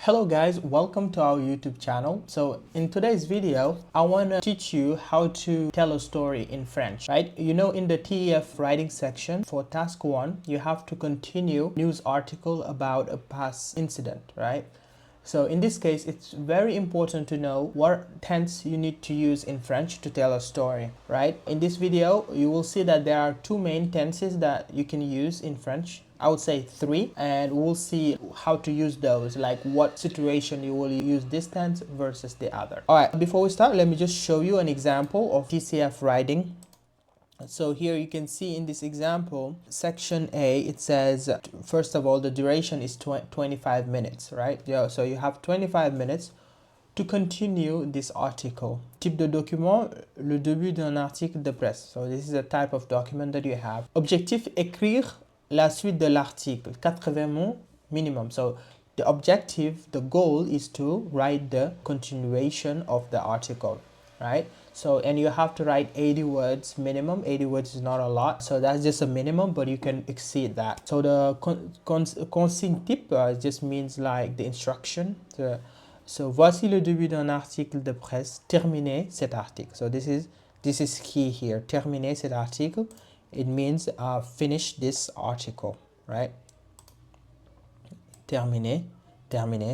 Hello guys, welcome to our YouTube channel. So in today's video, I want to teach you how to tell a story in French, right? You know, in the TEF writing section for task 1, you have to continue news article about a past incident, right? So in this case, it's very important to know what tense you need to use in French to tell a story, right? In this video, you will see that there are two main tenses that you can use in French. I would say 3, and we'll see how to use those, like what situation you will use this tense versus the other. All right, before we start, let me just show you an example of TCF writing. So here you can see in this example, section A, it says, first of all, the duration is 25 minutes, right? Yeah, so you have 25 minutes to continue this article. Type de document, le début d'un article de presse. So this is a type of document that you have. Objectif, écrire la suite de l'article, 80 mots minimum. So the objective, the goal is to write the continuation of the article, right? So, and you have to write 80 words minimum. 80 words is not a lot, so that's just a minimum, but you can exceed that. So the consigne type just means like the instruction. So voici le début d'un article de presse. Terminez cet article. So this is key here. Terminer cet article. It means finish this article, right? Terminer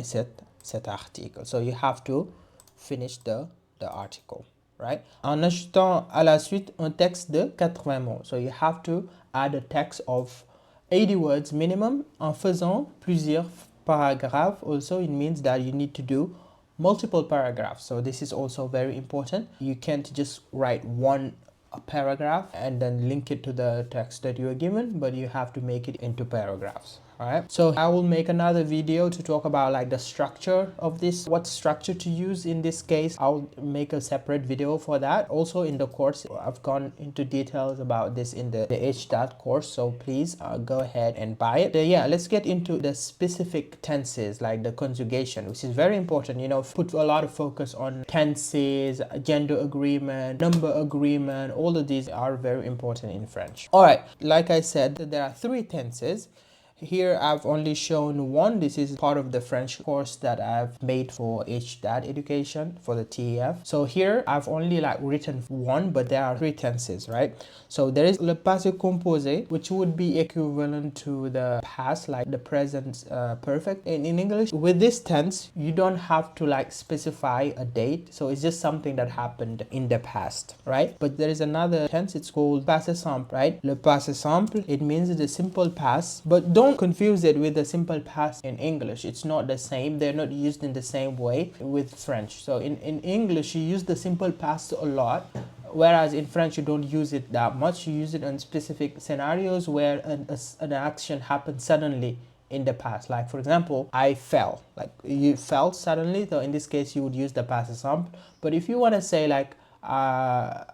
cet article. So you have to finish the article, right? En ajoutant à la suite un texte de 80 mots. So you have to add a text of 80 words minimum. En faisant plusieurs paragraphes, also it means that you need to do multiple paragraphs. So this is also very important. You can't just write one paragraph and then link it to the text that you are given, but you have to make it into paragraphs. All right, so I will make another video to talk about like the structure of this, what structure to use in this case. I'll make a separate video for that. Also in the course, I've gone into details about this in the HZAD course, so please go ahead and buy it. Yeah, let's get into the specific tenses, like the conjugation, which is very important. You know, put a lot of focus on tenses, gender agreement, number agreement. All of these are very important in French. All right, like I said, there are 3 tenses. Here I've only shown one. This is part of the French course that I've made for HZAD Education for the TEF. So here I've only like written one, but there are 3 tenses, right? So there is le passé composé, which would be equivalent to the past, like the present perfect in English. With this tense, you don't have to like specify a date. So it's just something that happened in the past, right? But there is another tense, it's called passé simple, right? Le passé simple, it means the simple past, but don't confuse it with the simple past in English. It's not the same. They're not used in the same way with French. So in English, you use the simple past a lot, whereas in French, you don't use it that much. You use it in specific scenarios where an action happened suddenly in the past. Like for example, I fell, like you fell suddenly. So in this case, you would use the past simple. But if you want to say like, I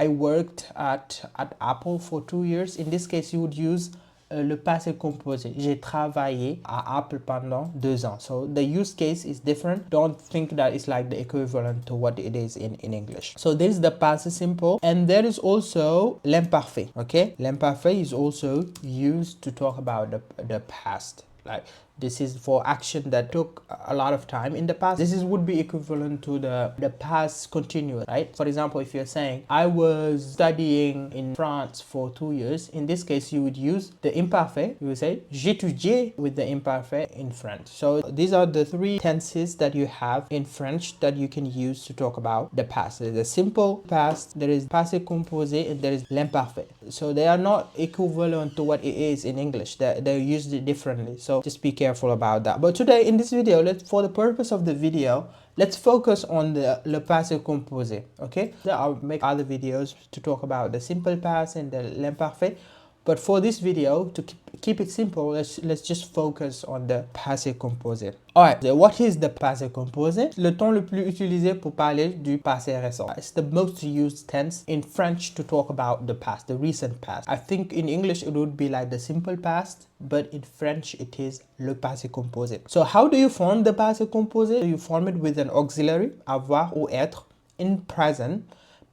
worked at Apple for 2 years, in this case, you would use le passé composé. J'ai travaillé à Apple pendant 2 ans. So the use case is different. Don't think that it's like the equivalent to what it is in English. So there is the passé simple, and there is also l'imparfait. Okay, l'imparfait is also used to talk about the past. Like this is for action that took a lot of time in the past. This would be equivalent to the past continuous, right? For example, if you're saying I was studying in France for 2 years, in this case you would use the imparfait. You would say j'étudiais with the imparfait in French. So these are the 3 tenses that you have in French that you can use to talk about the past. There's the simple past, there is passé composé, and there is l'imparfait. So they are not equivalent to what it is in English. They're used differently. So just be careful about that. But today in this video, for the purpose of the video, let's focus on the le passé composé. Okay, I'll make other videos to talk about the simple past and the l'imparfait. But for this video, to keep it simple, let's just focus on the passé composé. Alright, so what is the passé composé? Le temps le plus utilisé pour parler du passé récent. It's the most used tense in French to talk about the past, the recent past. I think in English it would be like the simple past, but in French it is le passé composé. So how do you form the passé composé? You form it with an auxiliary, avoir ou être, in present,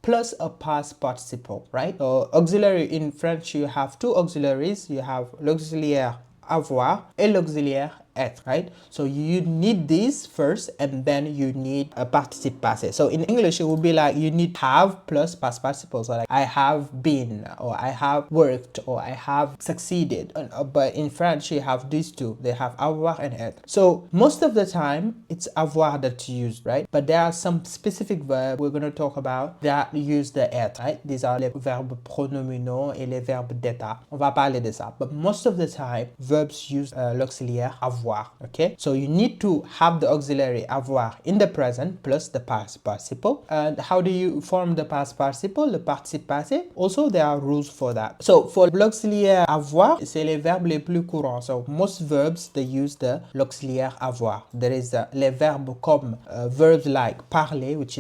plus a past participle, right? Auxiliary in French, you have 2 auxiliaries. You have l'auxiliaire avoir et l'auxiliaire être, right? So you need this first, and then you need a participe passé. So in English, it would be like you need have plus past participle. So like I have been, or I have worked, or I have succeeded. But in French, you have these two. They have avoir and être. So most of the time, it's avoir that you use, right? But there are some specific verbs we're going to talk about that use the être, right? These are les verbes pronominaux et les verbes d'état. On va parler de ça. But most of the time, verbs use l'auxiliaire avoir, okay? So you need to have the auxiliary avoir in the present plus the past participle. And how do you form the past participle, le participe passé? Also, there are rules for that. So for l'auxiliaire avoir, c'est les verbes les plus courants. So most verbs, they use the l'auxiliaire avoir. There is les verbes comme verbs like parler, which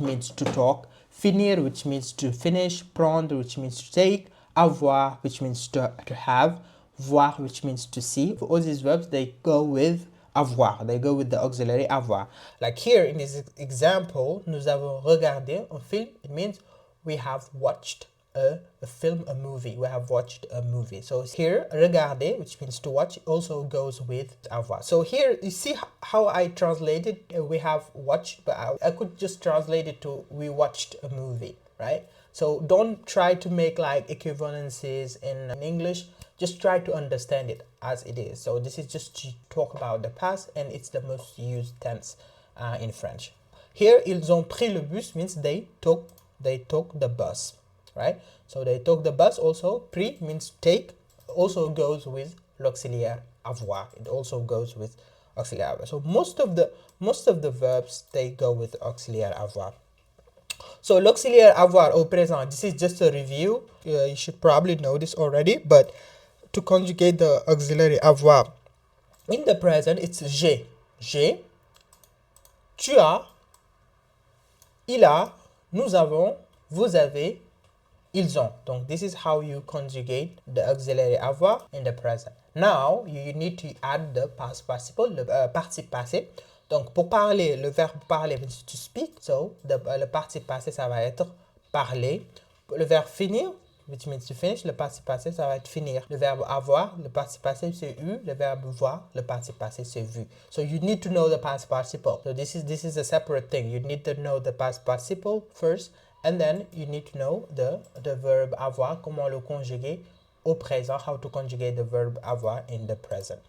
means to talk, finir, which means to finish, prendre, which means to take, avoir, which means to have, voir, which means to see. For all these verbs, they go with avoir. They go with the auxiliary avoir. Like here in this example, nous avons regardé un film. It means we have watched a film, a movie. We have watched a movie. So here, regarder, which means to watch, also goes with avoir. So here, you see how I translated, we have watched, but I could just translate it to we watched a movie, right? So don't try to make like equivalences in English. Just try to understand it as it is. So this is just to talk about the past, and it's the most used tense in French. Here, ils ont pris le bus means they took the bus, right? So they took the bus. Also, pris means take, also goes with l'auxiliaire avoir. It also goes with auxiliaire avoir. So most of the verbs, they go with auxiliaire avoir. So l'auxiliaire avoir au présent, this is just a review. You should probably know this already, but to conjugate the auxiliary avoir in the present, it's j'ai, tu as, il a, nous avons, vous avez, ils ont. Donc this is how you conjugate the auxiliary avoir in the present. Now you need to add the past participle, le participe passé. Donc pour parler, le verbe parler means to speak. So le participe passé, ça va être parler. Le verbe finir, which means to finish, le participe passé, ça va être finir. Le verbe avoir, le participe passé, c'est eu. Le verbe voir, le participe passé, c'est vu. So you need to know the past participle. So this is a separate thing. You need to know the past participle first, and then you need to know the verb avoir, comment le conjuguer au présent, how to conjugate the verb avoir in the present.